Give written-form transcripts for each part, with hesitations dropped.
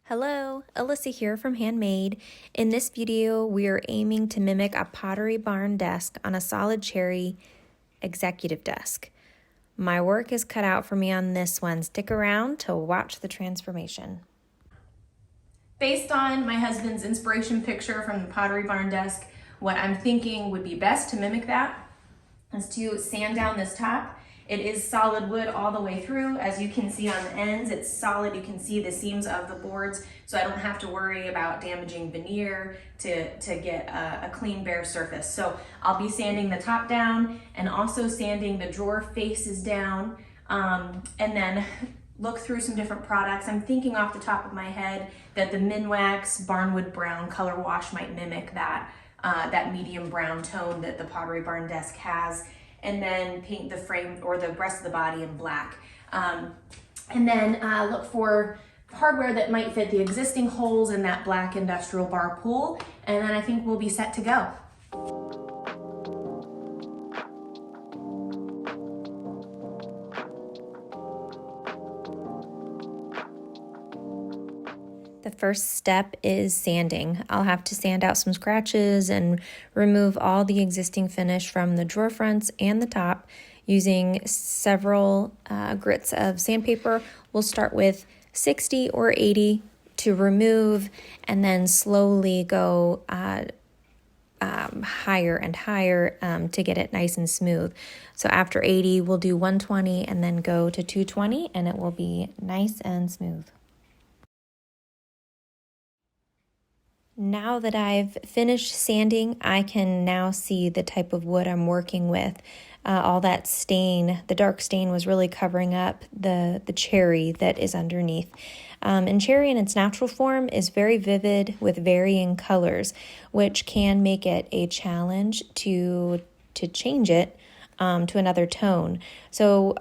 Hello, Alyssa here from Handmade. In this video, we are aiming to mimic a Pottery barn desk on a solid cherry executive desk. My work is cut out for me on this one. Stick around to watch the transformation. Based on my husband's inspiration picture from the Pottery barn desk, what I'm thinking would be best to mimic that is to sand down this top. It is solid wood all the way through. As you can see on the ends, it's solid. You can see the seams of the boards, so I don't have to worry about damaging veneer to get a clean bare surface. So I'll be sanding the top down and also sanding the drawer faces down, and then look through some different products. I'm thinking off the top of my head that the Minwax Barnwood Brown color wash might mimic that, that medium brown tone that the Pottery barn desk has, and then paint the frame or the rest of the body in black. And then look for hardware that might fit the existing holes in that black industrial bar pull, and then I think we'll be set to go. The first step is sanding. I'll have to sand out some scratches and remove all the existing finish from the drawer fronts and the top using several grits of sandpaper. We'll start with 60 or 80 to remove and then slowly go higher and higher to get it nice and smooth. So after 80, we'll do 120 and then go to 220 and it will be nice and smooth. Now that I've finished sanding, I can now see the type of wood I'm working with. All that stain, the dark stain was really covering up the cherry that is underneath. And cherry in its natural form is very vivid with varying colors, which can make it a challenge to change it to another tone. So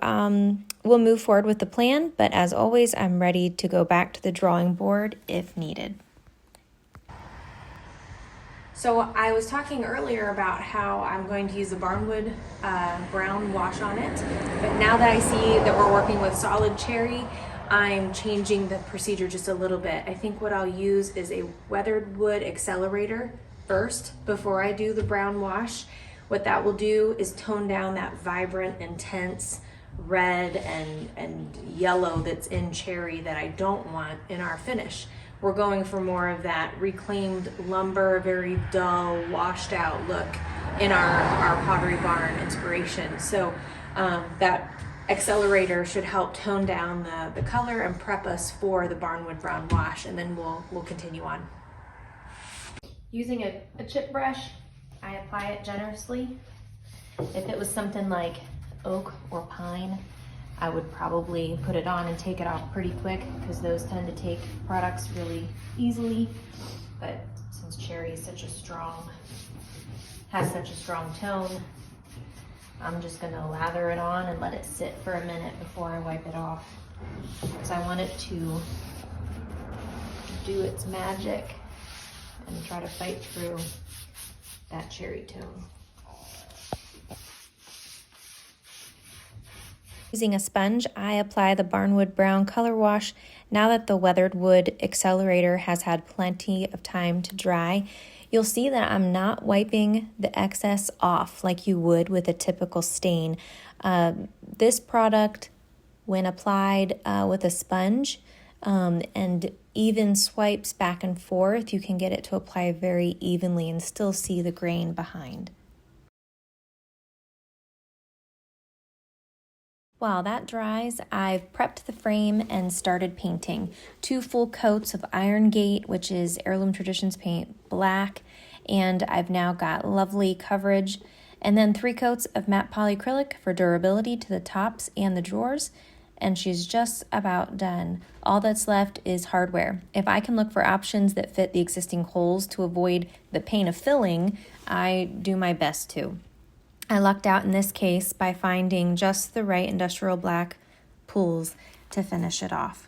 we'll move forward with the plan, but as always, I'm ready to go back to the drawing board if needed. So I was talking earlier about how I'm going to use the Barnwood brown wash on it, but now that I see that we're working with solid cherry, I'm changing the procedure just a little bit. I think what I'll use is a weathered wood accelerator first before I do the brown wash. What that will do is tone down that vibrant, intense red and yellow that's in cherry that I don't want in our finish. We're going for more of that reclaimed lumber, very dull, washed out look in our Pottery barn inspiration. So that accelerator should help tone down the color and prep us for the Barnwood brown wash, and then we'll continue on. Using a chip brush, I apply it generously. If it was something like oak or pine, I would probably put it on and take it off pretty quick because those tend to take products really easily. But since cherry is has such a strong tone, I'm just gonna lather it on and let it sit for a minute before I wipe it off. Because I want it to do its magic and try to fight through that cherry tone. Using a sponge, I apply the Barnwood Brown color wash. Now that the weathered wood accelerator has had plenty of time to dry, you'll see that I'm not wiping the excess off like you would with a typical stain. This product, when applied with a sponge and even swipes back and forth, you can get it to apply very evenly and still see the grain behind. While that dries, I've prepped the frame and started painting. 2 full coats of Iron Gate, which is Heirloom Traditions paint black, and I've now got lovely coverage. And then 3 coats of matte polyacrylic for durability to the tops and the drawers, and she's just about done. All that's left is hardware. If I can look for options that fit the existing holes to avoid the pain of filling, I do my best to. I lucked out in this case by finding just the right industrial black pools to finish it off.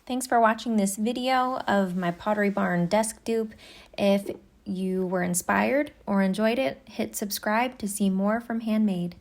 Thanks for watching this video of my Pottery barn desk dupe. If you were inspired or enjoyed it, hit subscribe to see more from Handmade.